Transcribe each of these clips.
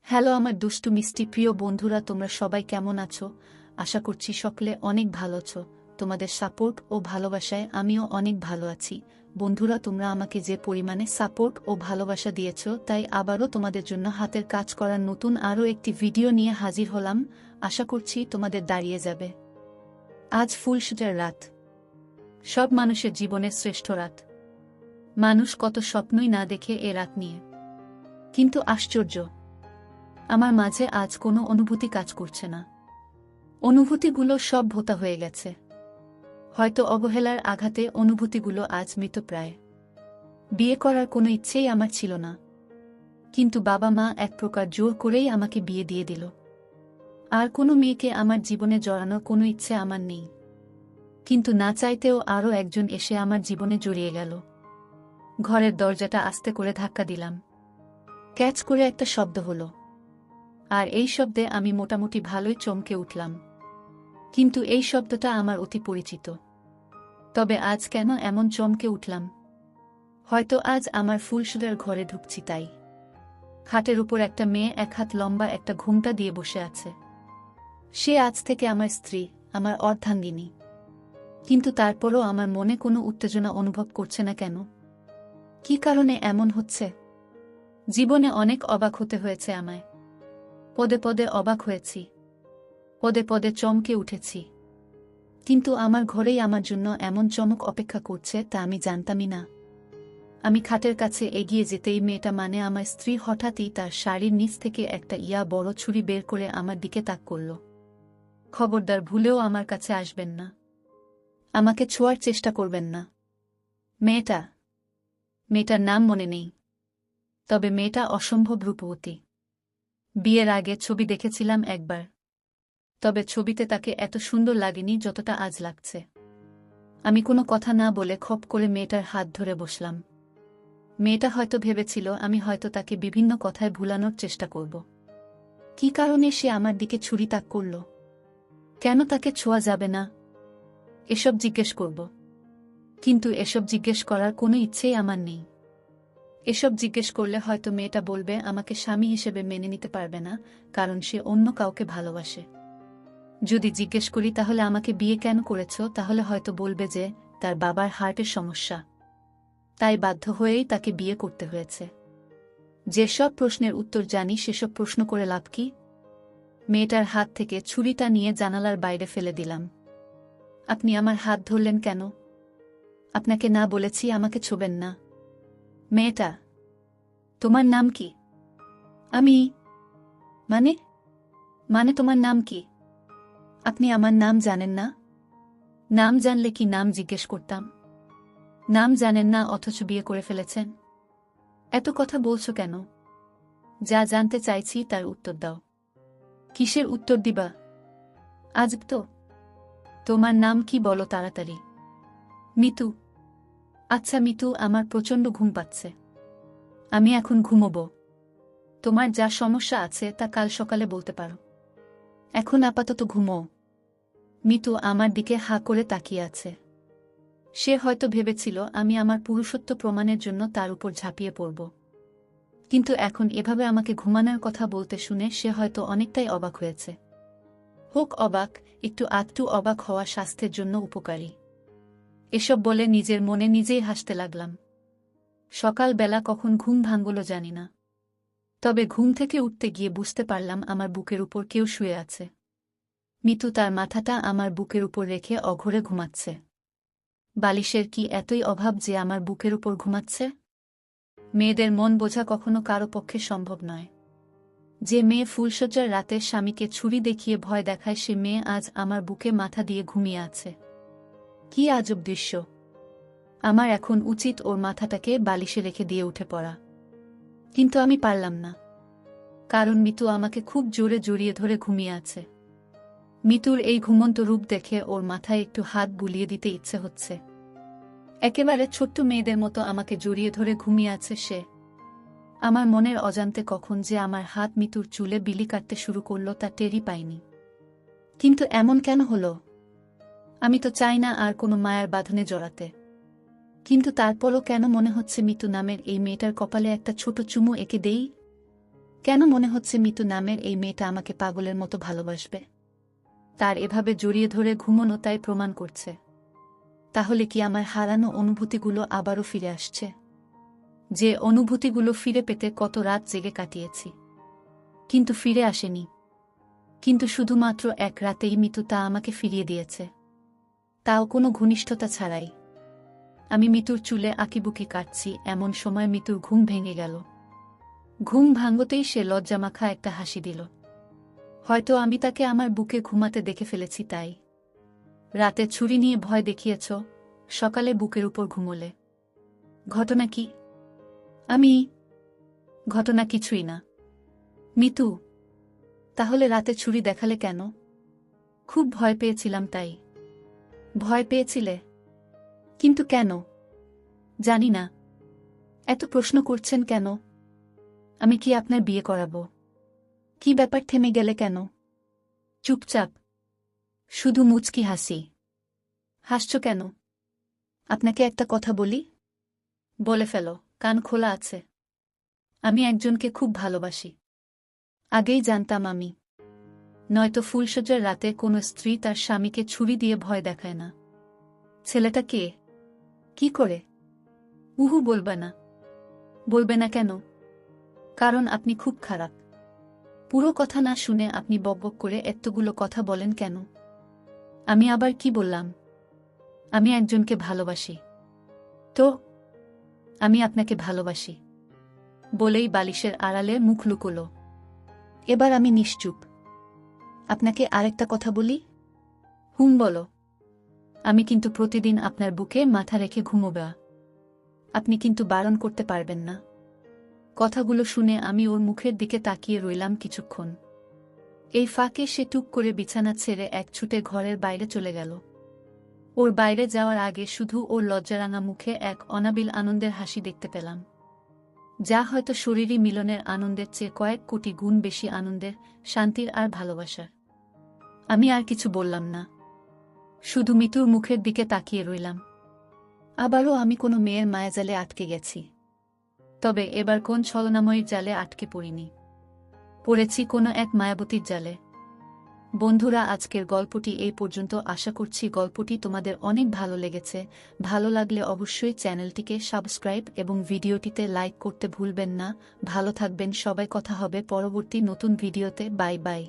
Hello আমার দুষ্টু মিষ্টি প্রিয় বন্ধুরা, তোমরা সবাই কেমন আছো? আশা করছি সকলে অনেক ভালো আছো। তোমাদের সাপোর্ট ও ভালোবাসায় আমিও অনেক ভালো আছি। বন্ধুরা, তোমরা আমাকে যে পরিমাণে সাপোর্ট ও ভালোবাসা দিয়েছো, তাই আবারও তোমাদের জন্য হাতের কাজ করার নতুন আরও একটি ভিডিও নিয়ে হাজির হলাম। আশা করছি তোমাদের দাঁড়িয়ে যাবে। আজ ফুলসজ্জার রাত, সব মানুষের জীবনের শ্রেষ্ঠ রাত। মানুষ কত স্বপ্নই না দেখে এ রাত নিয়ে, কিন্তু আশ্চর্য, আমার মাঝে আজ কোনো অনুভূতি কাজ করছে না। অনুভূতিগুলো সব ভোতা হয়ে গেছে। হয়তো অবহেলার আঘাতে অনুভূতিগুলো আজ মৃতপ্রায়। বিয়ে করার কোনো ইচ্ছেই আমার ছিল না, কিন্তু বাবা মা এক প্রকার জোর করেই আমাকে বিয়ে দিয়ে দিল। আর কোনো মেয়েকে আমার জীবনে জড়ানোর কোনো ইচ্ছে আমার নেই, কিন্তু না চাইতেও আরও একজন এসে আমার জীবনে জড়িয়ে গেল। ঘরের দরজাটা আস্তে করে ধাক্কা দিলাম। ক্যাচ করে একটা শব্দ হলো, আর এই শব্দে আমি মোটামুটি ভালোই চমকে উঠলাম। কিন্তু এই শব্দটা আমার অতি পরিচিত। তবে আজ কেন এমন চমকে উঠলাম? হয়তো আজ আমার ফুলসজ্জার ঘরে ঢুকছি তাই। খাটের উপর একটা মেয়ে এক হাত লম্বা একটা ঘোমটা দিয়ে বসে আছে। সে আজ থেকে আমার স্ত্রী, আমার অর্ধাঙ্গিনী। কিন্তু তারপরও আমার মনে কোনো উত্তেজনা অনুভব করছে না কেন? কি কারণে এমন হচ্ছে? জীবনে অনেক অবাক হতে হয়েছে আমায়। পদে পদে অবাক হয়েছি, পদে পদে চমকে উঠেছি। কিন্তু আমার ঘরেই আমার জন্য এমন চমক অপেক্ষা করছে তা আমি জানতামই না। আমি খাটের কাছে এগিয়ে যেতেই মেয়েটা মানে আমার স্ত্রী হঠাৎই তার শাড়ির নিচ থেকে একটা বড় ছুরি বের করে আমার দিকে তাক করল। খবরদার ভুলেও আমার কাছে আসবেন না, আমাকে ছোঁয়ার চেষ্টা করবেন না। মেয়েটার নাম মনে নেই, তবে মেয়েটা অসম্ভব রূপবতী। বিয়ের আগে ছবি দেখেছিলাম একবার, তবে ছবিতে তাকে এত সুন্দর লাগেনি যতটা আজ লাগছে। আমি কোনো কথা না বলে খপ করে মেয়েটার হাত ধরে বসলাম। মেয়েটা হয়তো ভেবেছিল আমি হয়তো তাকে বিভিন্ন কথায় ভুলানোর চেষ্টা করব। কি কারণে সে আমার দিকে ছুরি তাক করল? কেন তাকে ছোঁয়া যাবে না? এসব জিজ্ঞেস করব, কিন্তু এসব জিজ্ঞেস করার কোনো ইচ্ছেই আমার নেই। এসব জিজ্ঞেস করলে হয়তো মেয়েটা বলবে আমাকে স্বামী হিসেবে মেনে নিতে পারবে না, কারণ সে অন্য কাউকে ভালোবাসে। যদি জিজ্ঞেস করি তাহলে আমাকে বিয়ে কেন করেছ, তাহলে হয়তো বলবে যে তার বাবার হার্টের সমস্যা, তাই বাধ্য হয়েই তাকে বিয়ে করতে হয়েছে। যেসব প্রশ্নের উত্তর জানি সেসব প্রশ্ন করে লাভ কি? মেয়েটার হাত থেকে ছুরিটা নিয়ে জানালার বাইরে ফেলে দিলাম। আপনি আমার হাত ধরলেন কেন? আপনাকে না বলেছি আমাকে ছোবেন না। মেয়েটা, তোমার নাম কি? আমি মানে মানে তোমার নাম কি? আপনি আমার নাম জানেন না? নাম জানলে কি নাম জিজ্ঞেস করতাম? নাম জানেন না অথচ বিয়ে করে ফেলেছেন। এত কথা বলছো কেন? যা জানতে চাইছি তার উত্তর দাও। কিসের উত্তর দিবা? আজব তো। তোমার নাম কি বলো তাড়াতাড়ি। মিতু। আচ্ছা মিতু, আমার প্রচণ্ড ঘুম পাচ্ছে, আমি এখন ঘুমোবো। তোমার যা সমস্যা আছে তা কাল সকালে বলতে পারো, এখন আপাতত ঘুমো। মিতু আমার দিকে হাঁ করে তাকিয়ে আছে। সে হয়তো ভেবেছিল আমি আমার পুরুষত্ব প্রমাণের জন্য তার উপর ঝাঁপিয়ে পড়ব, কিন্তু এখন এভাবে আমাকে ঘুমানোর কথা বলতে শুনে সে হয়তো অনেকটাই অবাক হয়েছে। হোক অবাক, একটু আধটু অবাক হওয়া স্বাস্থ্যের জন্য উপকারী। এসব বলে নিজের মনে নিজেই হাসতে লাগলাম। সকালবেলা কখন ঘুম ভাঙল জানি না, তবে ঘুম থেকে উঠতে গিয়ে বুঝতে পারলাম আমার বুকের উপর কেউ শুয়ে আছে। মিতু তার মাথাটা আমার বুকের উপর রেখে অঘোরে ঘুমাচ্ছে। বালিশের কি এতই অভাব যে আমার বুকের উপর ঘুমাচ্ছে? মেয়েদের মন বোঝা কখনো কারো পক্ষে সম্ভব নয়। যে মেয়ে ফুলসজ্জার রাতে স্বামীকে ছুরি দেখিয়ে ভয় দেখায়, সে মেয়ে আজ আমার বুকে মাথা দিয়ে ঘুমিয়ে আছে। কি আজব দৃশ্য! আমার এখন উচিত ওর মাথাটাকে বালিশে রেখে দিয়ে উঠে পড়া, কিন্তু আমি পারলাম না, কারণ মিতু আমাকে খুব জোরে জড়িয়ে ধরে ঘুমিয়ে আছে। মিতুর এই ঘুমন্ত রূপ দেখে ওর মাথায় একটু হাত বুলিয়ে দিতে ইচ্ছে হচ্ছে। একেবারে ছোট্ট মেয়েদের মতো আমাকে জড়িয়ে ধরে ঘুমিয়ে আছে সে। আমার মনের অজান্তে কখন যে আমার হাত মিতুর চুলে বিলি কাটতে শুরু করল তা টেরই পাইনি। কিন্তু এমন কেন হলো? আমি তো চাই না আর কোনো মায়ার বাঁধনে জড়াতে, কিন্তু তারপরও কেন মনে হচ্ছে মিতু নামের এই মেয়েটার কপালে একটা ছোট চুমু এঁকে দেই। কেন মনে হচ্ছে মিতু নামের এই মেয়েটা আমাকে পাগলের মতো ভালোবাসবে? তার এভাবে জড়িয়ে ধরে ঘুমোনো তাই প্রমাণ করছে। তাহলে কি আমার হারানো অনুভূতিগুলো আবারও ফিরে আসছে? যে অনুভূতিগুলো ফিরে পেতে কত রাত জেগে কাটিয়েছি, কিন্তু ফিরে আসেনি। কিন্তু শুধুমাত্র এক রাতেই মিতু তা আমাকে ফিরিয়ে দিয়েছে, তাও কোনো ঘনিষ্ঠতা ছাড়াই। আমি মিতুর চুলে আঁকিবুকি কাটছি, এমন সময় মিতুর ঘুম ভেঙে গেল। ঘুম ভাঙতেই সে লজ্জামাখা একটা হাসি দিল। হয়তো আমি তাকে আমার বুকে ঘুমাতে দেখে ফেলেছি তাই। রাতে ছুরি নিয়ে ভয় দেখিয়েছ, সকালে বুকের উপর ঘুমোলে। ঘটনা কি? ঘটনা কিছুই না। মিতু, তাহলে রাতে ছুরি দেখালে কেন? খুব ভয় পেয়েছিলাম তাই। ভয় পেয়েছিলে? কিন্তু কেন? জানি না। এত প্রশ্ন করছেন কেন? আমি কি আপনার বিয়ে করাবো? কি ব্যাপার, থেমে গেলে কেন? চুপচাপ। শুধু মুচকি হাসি। হাসছ কেন? আপনাকে একটা কথা বলি? বলে ফেলো, কান খোলা আছে। আমি একজনকে খুব ভালোবাসি। আগেই জানতাম আমি। নয়তো ফুলসজ্জার রাতে কোনো স্ত্রী তার স্বামীকে ছুরি দিয়ে ভয় দেখায় না। ছেলেটা কে? কি করে? উহু বলবে না। বলবে না কেন? কারণ আপনি খুব খারাপ। পুরো কথা না শুনে আপনি বকবক করে এতগুলো কথা বলেন কেন? আমি আবার কি বললাম? আমি একজনকে ভালোবাসি। তো আমি আপনাকে ভালোবাসি বলেই বালিশের আড়ালে মুখ লুকোল। এবার আমি নিশ্চুপ। আপনাকে আরেকটা কথা বলি? বলো। আমি কিন্তু প্রতিদিন আপনার বুকে মাথা রেখে ঘুমোবা। আপনি কিন্তু বারণ করতে পারবেন না। কথাগুলো শুনে আমি ওর মুখের দিকে তাকিয়ে রইলাম কিছুক্ষণ। এই ফাঁকে সে টুক করে বিছানা ছেড়ে এক ছুটে ঘরের বাইরে চলে গেল। ওর বাইরে যাওয়ার আগে শুধু ওর লজ্জারাঙা মুখে এক অনাবিল আনন্দের হাসি দেখতে পেলাম, যা হয়তো শরীরী মিলনের আনন্দের চেয়ে কয়েক কোটি গুণ বেশি আনন্দের, শান্তির আর ভালোবাসার। আমি আর কিছু বললাম না, শুধু মিতুর মুখের দিকে তাকিয়ে রইলাম। আবারও আমি কোনো মেয়ের মায়াজালে আটকে গেছি। তবে এবার কোন ছলনাময়ীর জালে আটকে পড়িনি, পড়েছি কোনো এক মায়াবতীর জালে। বন্ধুরা, আজকের গল্পটি এই পর্যন্ত। আশা করছি গল্পটি তোমাদের অনেক ভালো লেগেছে। ভালো লাগলে অবশ্যই চ্যানেলটিকে সাবস্ক্রাইব এবং ভিডিওটিতে লাইক করতে ভুলবেন না। ভালো থাকবেন সবাই, কথা হবে পরবর্তী নতুন ভিডিওতে। Bye bye.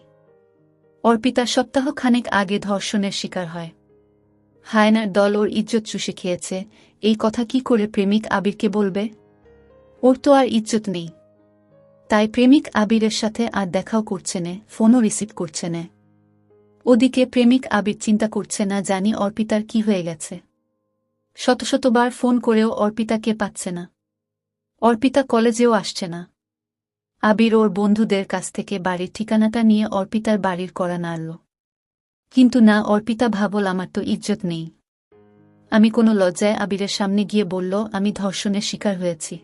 অর্পিতা সপ্তাহখানেক আগে ধর্ষণের শিকার হয়। হায়নার দল ওর ইজ্জত চুষে খেয়েছে। এই কথা কি করে প্রেমিক আবিরকে বলবে? ওর তো আর ইজ্জত নেই। তাই প্রেমিক আবিরের সাথে আর দেখাও করছে না, ফোনও রিসিভ করছে না। ওদিকে প্রেমিক আবির চিন্তা করছে না জানি অর্পিতার কি হয়ে গেছে। শত শতবার ফোন করেও অর্পিতাকে পাচ্ছে না। অর্পিতা কলেজেও আসছে না। আবির ওর বন্ধুদের কাছ থেকে বাড়ির ঠিকানাটা নিয়ে অর্পিতার বাড়ির কড়া নাড়ল। কিন্তু না, অর্পিতা ভাবল আমার তো ইজ্জত নেই। আমি কোনো লজ্জায় আবিরের সামনে গিয়ে বলল আমি ধর্ষণের শিকার হয়েছি।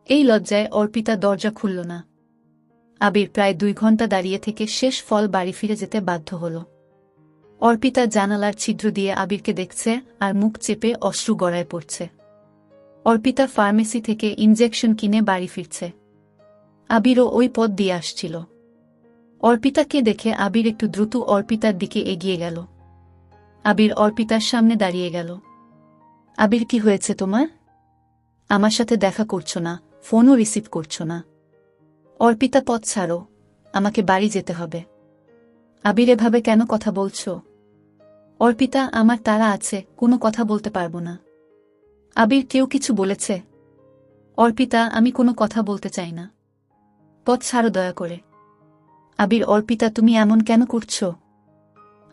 এই লজ্জায় অর্পিতা দরজা খুলল না। আবির প্রায় 2 ঘন্টা দাঁড়িয়ে থেকে শেষ ফল বাড়ি ফিরে যেতে বাধ্য হল। অর্পিতা জানালার ছিদ্র দিয়ে আবিরকে দেখছে আর মুখ চেপে অশ্রু গড়ায় পড়ছে। অর্পিতা ফার্মেসি থেকে ইনজেকশন কিনে বাড়ি ফিরছে। আবিরও ওই পথ দিয়ে আসছিল। অর্পিতাকে দেখে আবির একটু দ্রুত অর্পিতার দিকে এগিয়ে গেল। আবির অর্পিতার সামনে দাঁড়িয়ে গেল। আবির, কি হয়েছে তোমার? আমার সাথে দেখা করছো না, ফোনও রিসিভ করছো না। অর্পিতা, পথ ছাড়ো, আমাকে বাড়ি যেতে হবে। আবির, এভাবে কেন কথা বলছো? অর্পিতা, আমার তাড়া আছে, কোনো কথা বলতে পারবো না। আবির, কেউ কিছু বলেছে? অর্পিতা, আমি কোনো কথা বলতে চাই না। পথ ছাড়ো দয়া করে। আবির, অর্পিতা, তুমি এমন কেন করছো?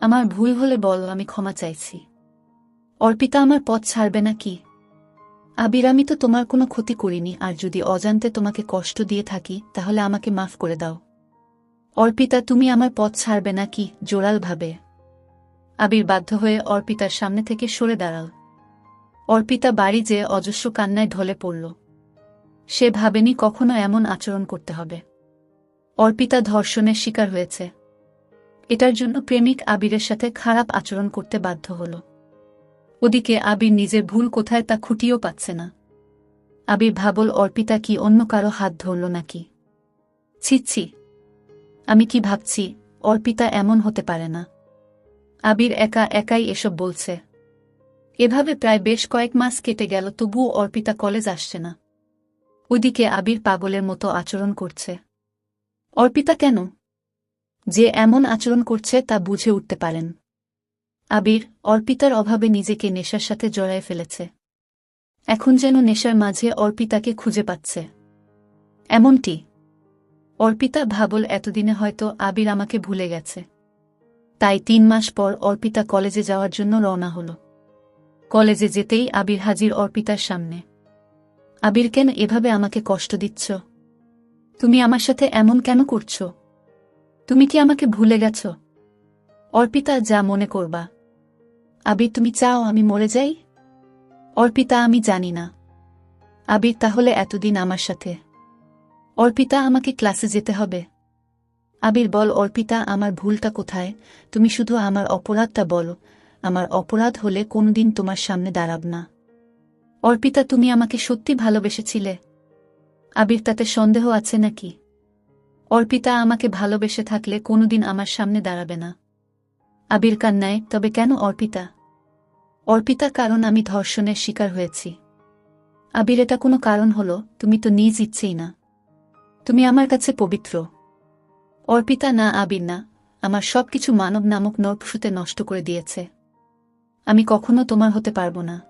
আমার ভুল হলে বলো, আমি ক্ষমা চাইছি। অর্পিতা, আমার পথ ছাড়বে না কি? আবির, আমি তো তোমার কোনো ক্ষতি করিনি, আর যদি অজান্তে তোমাকে কষ্ট দিয়ে থাকি তাহলে আমাকে মাফ করে দাও। অর্পিতা, তুমি আমার পথ ছাড়বে না কি? জোরালভাবে। আবির বাধ্য হয়ে অর্পিতার সামনে থেকে সরে দাঁড়াল। অর্পিতা বাড়ি যেয়ে অজস্র কান্নায় ঢলে পড়ল। সে ভাবেনি কখনো এমন আচরণ করতে হবে। অর্পিতা ধর্ষণের শিকার হয়েছে, এটার জন্য প্রেমিক আবিরের সাথে খারাপ আচরণ করতে বাধ্য হল। ওদিকে আবির নিজের ভুল কোথায় তা খুঁটিয়েও পাচ্ছে না। আবির ভাবল অর্পিতা কি অন্য কারো হাত ধরল নাকি? ছি ছি, আমি কি ভাবছি, অর্পিতা এমন হতে পারে না। আবির একা একাই এসব বলছে। এভাবে প্রায় বেশ কয়েক মাস কেটে গেল, তবুও অর্পিতা কলেজ আসছে না। ওইদিকে আবির পাগলের মতো আচরণ করছে। অর্পিতা কেন যে এমন আচরণ করছে তা বুঝে উঠতে পারেন আবির। অর্পিতার অভাবে নিজেকে নেশার সাথে জড়ায় ফেলেছে। এখন যেন নেশার মাঝে অর্পিতাকে খুঁজে পাচ্ছে। এমনটি অর্পিতা ভাবল এতদিনে হয়তো আবির আমাকে ভুলে গেছে। তাই ৩ মাস পর অর্পিতা কলেজে যাওয়ার জন্য রওনা হল। কলেজে যেতেই আবির হাজির অর্পিতার সামনে। আবির, কেন এভাবে আমাকে কষ্ট দিচ্ছ? তুমি আমার সাথে এমন কেন করছ? তুমি কি আমাকে ভুলে গেছ? অর্পিতা, যা মনে করবা। আবির, তুমি চাও আমি মরে যাই? অর্পিতা, আমি জানি না। আবির, তাহলে এতদিন আমার সাথে? অর্পিতা, আমাকে ক্লাসে যেতে হবে। আবির, বল অর্পিতা, আমার ভুলটা কোথায়? তুমি শুধু আমার অপরাধটা বলো। আমার অপরাধ হলে কোনোদিন তোমার সামনে দাঁড়াব না। অর্পিতা, তুমি আমাকে সত্যি ভালোবেসেছিলে? আবির, তাতে সন্দেহ আছে নাকি? অর্পিতা আমাকে ভালোবেসে থাকলে কোনোদিন আমার সামনে দাঁড়াবে না। আবির কান্নায়, তবে কেন অর্পিতা? অর্পিতা, কারণ আমি ধর্ষণের শিকার হয়েছি। আবির, এটা কোনো কারণ হলো? তুমি তো নিজ ইচ্ছেই না। তুমি আমার কাছে পবিত্র। অর্পিতা, না আবির না, আমার সবকিছু মানব নামক নরপশুতে নষ্ট করে দিয়েছে। আমি কখনো তোমার হতে পারব না।